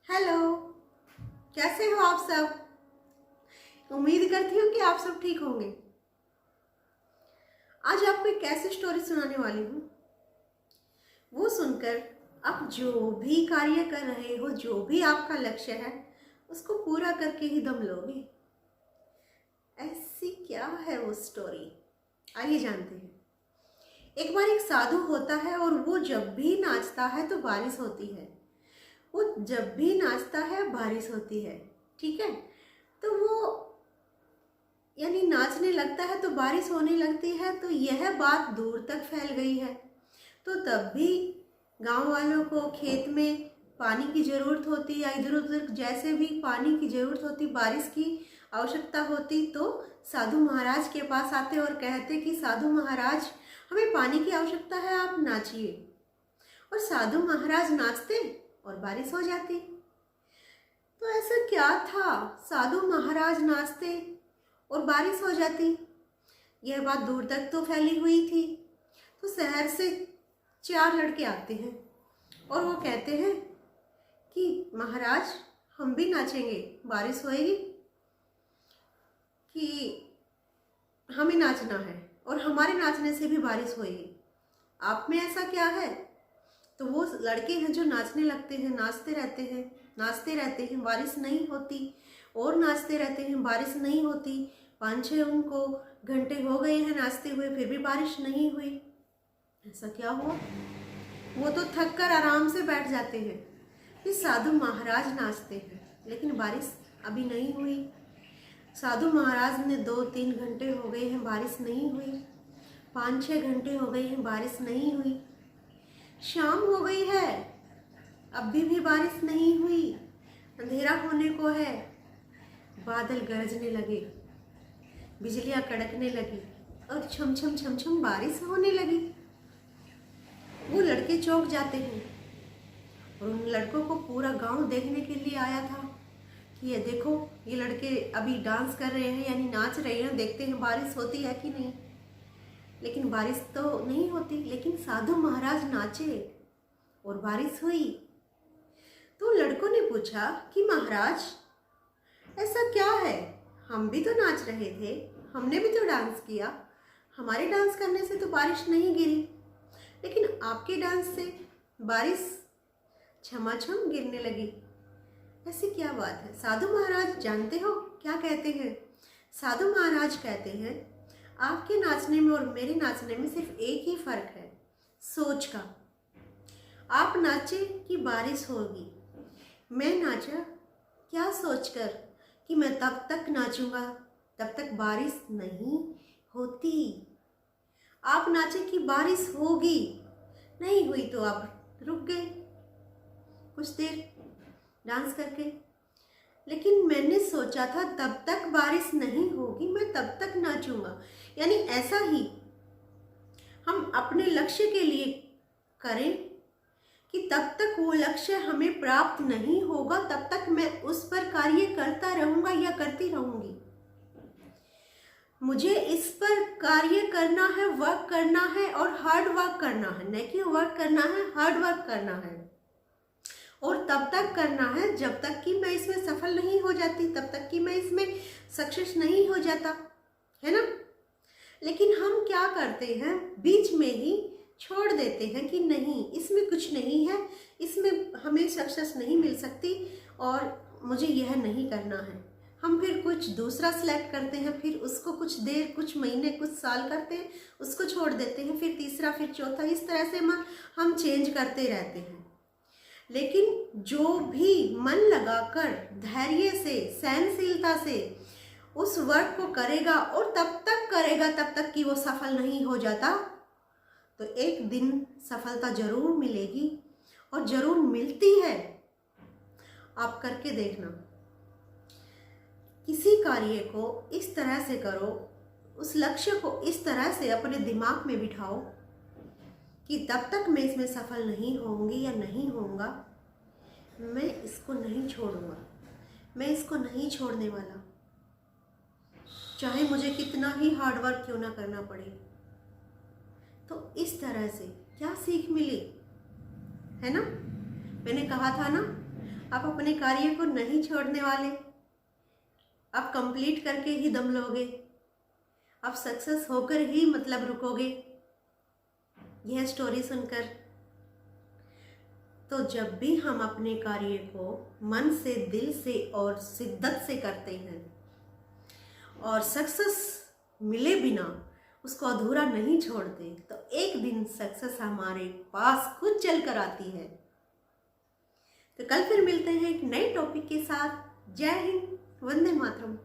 Hello. कैसे हो आप सब? उम्मीद करती हूँ कि आप सब ठीक होंगे। आज आपको एक ऐसी स्टोरी सुनाने वाली हूँ, वो सुनकर आप जो भी कार्य कर रहे हो, जो भी आपका लक्ष्य है, उसको पूरा करके ही दम लोगे। ऐसी क्या है वो स्टोरी, आइए जानते हैं। एक बार एक साधु होता है और वो जब भी नाचता है तो बारिश होती है। वो जब भी नाचता है बारिश होती है, ठीक है। तो वो यानी नाचने लगता है तो बारिश होने लगती है। तो यह बात दूर तक फैल गई है। तो तब भी गांव वालों को खेत में पानी की ज़रूरत होती, या इधर उधर जैसे भी पानी की ज़रूरत होती, बारिश की आवश्यकता होती, तो साधु महाराज के पास आते और कहते कि साधु महाराज, हमें पानी की आवश्यकता है, आप नाचिए। और साधु महाराज नाचते और बारिश हो जाती। तो ऐसा क्या था, साधु महाराज नाचते और बारिश हो जाती? यह बात दूर तक तो फैली हुई थी। तो शहर से 4 लड़के आते हैं और वो कहते हैं कि महाराज, हम भी नाचेंगे, बारिश होएगी कि हमें नाचना है और हमारे नाचने से भी बारिश होएगी, आप में ऐसा क्या है? तो वो लड़के हैं जो नाचने लगते हैं, नाचते रहते हैं, नाचते रहते हैं, बारिश नहीं होती, और नाचते रहते हैं, बारिश नहीं होती। 5-6 उनको घंटे हो गए हैं नाचते हुए, फिर भी बारिश नहीं हुई। ऐसा क्या हुआ? वो तो थक कर आराम से बैठ जाते हैं। फिर साधु महाराज नाचते हैं, लेकिन बारिश अभी नहीं हुई। साधु महाराज ने 2-3 घंटे हो गए हैं, बारिश नहीं हुई। 5-6 घंटे हो गए हैं, बारिश नहीं हुई। शाम हो गई है, अभी भी बारिश नहीं हुई। अंधेरा होने को है, बादल गरजने लगे, बिजलियां कड़कने लगी और छम छम छम छम बारिश होने लगी। वो लड़के चौंक जाते हैं और उन लड़कों को पूरा गांव देखने के लिए आया था कि ये देखो, ये लड़के अभी डांस कर रहे हैं, यानी नाच रहे हैं, देखते हैं बारिश होती है कि नहीं। लेकिन बारिश तो नहीं होती। लेकिन साधु महाराज नाचे और बारिश हुई। तो लड़कों ने पूछा कि महाराज, ऐसा क्या है? हम भी तो नाच रहे थे, हमने भी तो डांस किया, हमारे डांस करने से तो बारिश नहीं गिरी, लेकिन आपके डांस से बारिश छमाछम गिरने लगी। ऐसी क्या बात है? साधु महाराज जानते हो क्या कहते हैं? साधु महाराज कहते हैं, आपके नाचने में और मेरे नाचने में सिर्फ एक ही फर्क है, सोच का। आप नाचे कि बारिश होगी, मैं नाचा क्या सोचकर कि मैं तब तक नाचूंगा तब तक बारिश नहीं होती। आप नाचे कि बारिश होगी, नहीं हुई तो आप रुक गए कुछ देर डांस करके। लेकिन मैंने सोचा था तब तक बारिश नहीं होगी, मैं तब तक नाचूंगा। यानी ऐसा ही हम अपने लक्ष्य के लिए करें कि तब तक वो लक्ष्य हमें प्राप्त नहीं होगा, तब तक मैं उस पर कार्य करता रहूंगा या करती रहूंगी। मुझे इस पर कार्य करना है, वर्क करना है और हार्ड वर्क करना है, नहीं कि वर्क करना है, हार्ड वर्क करना है। और तब तक करना है जब तक कि मैं इसमें सफल नहीं हो जाती, तब तक कि मैं इसमें सक्सेस नहीं हो जाता, है ना। लेकिन हम क्या करते हैं, बीच में ही छोड़ देते हैं कि नहीं, इसमें कुछ नहीं है, इसमें हमें सक्सेस नहीं मिल सकती और मुझे यह नहीं करना है। हम फिर कुछ दूसरा सिलेक्ट करते हैं, फिर उसको कुछ देर, कुछ महीने, कुछ साल करते हैं, उसको छोड़ देते हैं, फिर तीसरा, फिर चौथा, इस तरह से हम चेंज करते रहते हैं। लेकिन जो भी मन लगाकर धैर्य से, सहनशीलता से उस वर्क को करेगा और तब तक करेगा तब तक कि वो सफल नहीं हो जाता, तो एक दिन सफलता जरूर मिलेगी और जरूर मिलती है। आप करके देखना। किसी कार्य को इस तरह से करो, उस लक्ष्य को इस तरह से अपने दिमाग में बिठाओ कि तब तक मैं इसमें सफल नहीं होंगी या नहीं होऊंगा, मैं इसको नहीं छोड़ूंगा, मैं इसको नहीं छोड़ने वाला, चाहे मुझे कितना ही हार्ड वर्क क्यों ना करना पड़े। तो इस तरह से क्या सीख मिली, है ना। मैंने कहा था ना, आप अपने कार्य को नहीं छोड़ने वाले, आप कंप्लीट करके ही दम लोगे, आप सक्सेस होकर ही मतलब रुकोगे यह स्टोरी सुनकर। तो जब भी हम अपने कार्य को मन से, दिल से और शिद्दत से करते हैं और सक्सेस मिले बिना उसको अधूरा नहीं छोड़ते, तो एक दिन सक्सेस हमारे पास खुद चल कर आती है। तो कल फिर मिलते हैं एक नए टॉपिक के साथ। जय हिंद, वंदे मातरम।